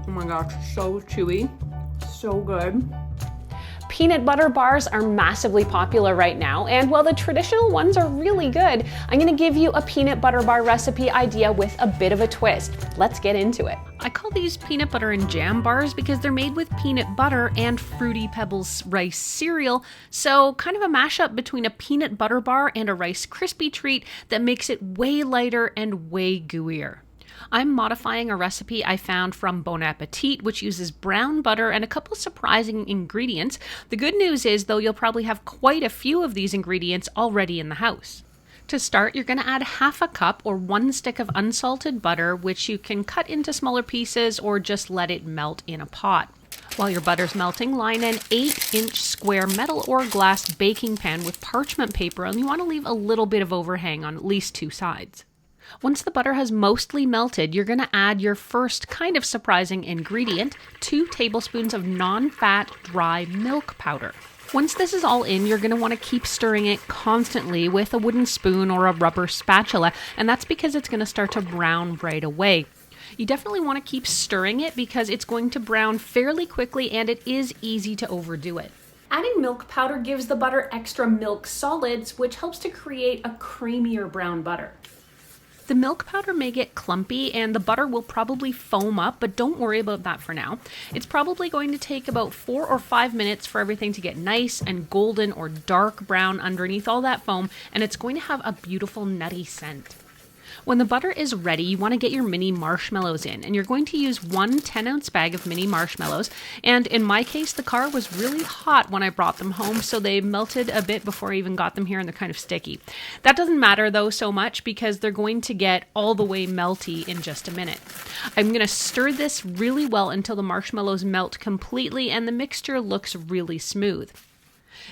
Oh my gosh, so chewy, so good. Peanut butter bars are massively popular right now, and while the traditional ones are really good, I'm gonna give you a peanut butter bar recipe idea with a bit of a twist. Let's get into it. I call these peanut butter and jam bars because they're made with peanut butter and Fruity Pebbles rice cereal, so kind of a mashup between a peanut butter bar and a Rice Krispie treat that makes it way lighter and way gooier. I'm modifying a recipe I found from Bon Appetit, which uses brown butter and a couple surprising ingredients. The good news is, though, you'll probably have quite a few of these ingredients already in the house. To start, you're going to add half a cup or 1 stick of unsalted butter, which you can cut into smaller pieces or just let it melt in a pot. While your butter's melting, line an 8-inch square metal or glass baking pan with parchment paper, and you want to leave a little bit of overhang on at least 2 sides. Once the butter has mostly melted, you're going to add your first kind of surprising ingredient, 2 tablespoons of non-fat dry milk powder. Once this is all in, you're going to want to keep stirring it constantly with a wooden spoon or a rubber spatula, and that's because it's going to start to brown right away. You definitely want to keep stirring it because it's going to brown fairly quickly and it is easy to overdo it. Adding milk powder gives the butter extra milk solids, which helps to create a creamier brown butter. The milk powder may get clumpy and the butter will probably foam up, but don't worry about that for now. It's probably going to take about 4 or 5 minutes for everything to get nice and golden or dark brown underneath all that foam, and it's going to have a beautiful nutty scent. When the butter is ready, you want to get your mini marshmallows in, and you're going to use 1 10-ounce bag of mini marshmallows, and in my case, the car was really hot when I brought them home, so they melted a bit before I even got them here, and they're kind of sticky. That doesn't matter, though, so much, because they're going to get all the way melty in just a minute. I'm going to stir this really well until the marshmallows melt completely, and the mixture looks really smooth.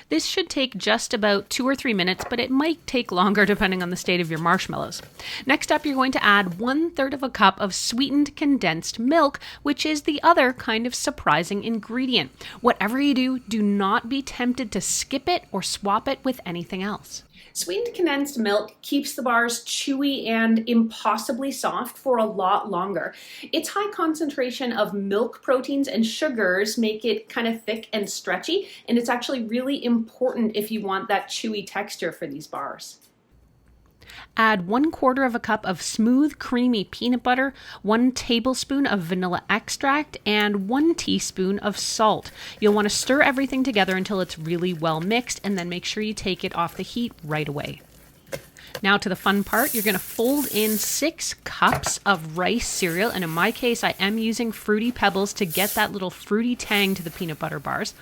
This should take just about 2 or 3 minutes, but it might take longer depending on the state of your marshmallows. Next up, you're going to add 1/3 of a cup of sweetened condensed milk, which is the other kind of surprising ingredient. Whatever you do, do not be tempted to skip it or swap it with anything else. Sweetened condensed milk keeps the bars chewy and impossibly soft for a lot longer. Its high concentration of milk proteins and sugars make it kind of thick and stretchy, and it's actually really important if you want that chewy texture for these bars. Add 1/4 of a cup of smooth, creamy peanut butter, 1 tablespoon of vanilla extract, and 1 teaspoon of salt. You'll want to stir everything together until it's really well mixed, and then make sure you take it off the heat right away. Now to the fun part, you're going to fold in 6 cups of rice cereal, and in my case, I am using Fruity Pebbles to get that little fruity tang to the peanut butter bars.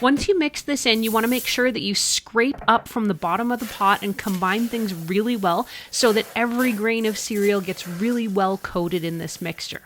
Once you mix this in, you want to make sure that you scrape up from the bottom of the pot and combine things really well so that every grain of cereal gets really well coated in this mixture.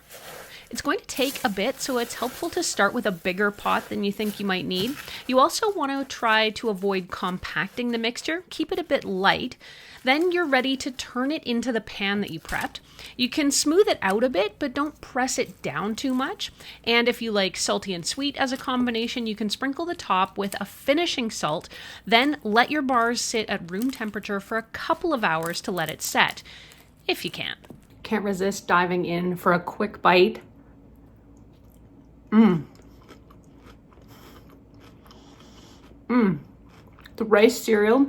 It's going to take a bit, so it's helpful to start with a bigger pot than you think you might need. You also want to try to avoid compacting the mixture. Keep it a bit light. Then you're ready to turn it into the pan that you prepped. You can smooth it out a bit, but don't press it down too much. And if you like salty and sweet as a combination, you can sprinkle the top with a finishing salt. Then let your bars sit at room temperature for a couple of hours to let it set, if you can. Can't resist diving in for a quick bite. The rice cereal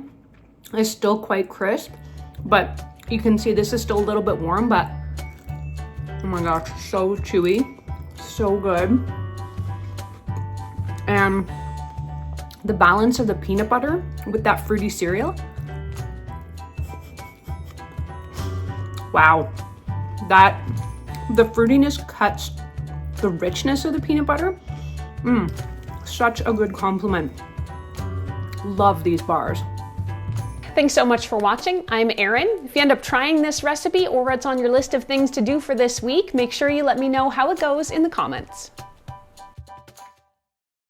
is still quite crisp, but you can see this is still a little bit warm, but oh my gosh, so chewy, so good. And the balance of the peanut butter with that fruity cereal, wow, the fruitiness cuts the richness of the peanut butter. Such a good compliment. Love these bars. Thanks so much for watching. I'm Erin. If you end up trying this recipe or it's on your list of things to do for this week, make sure you let me know how it goes in the comments.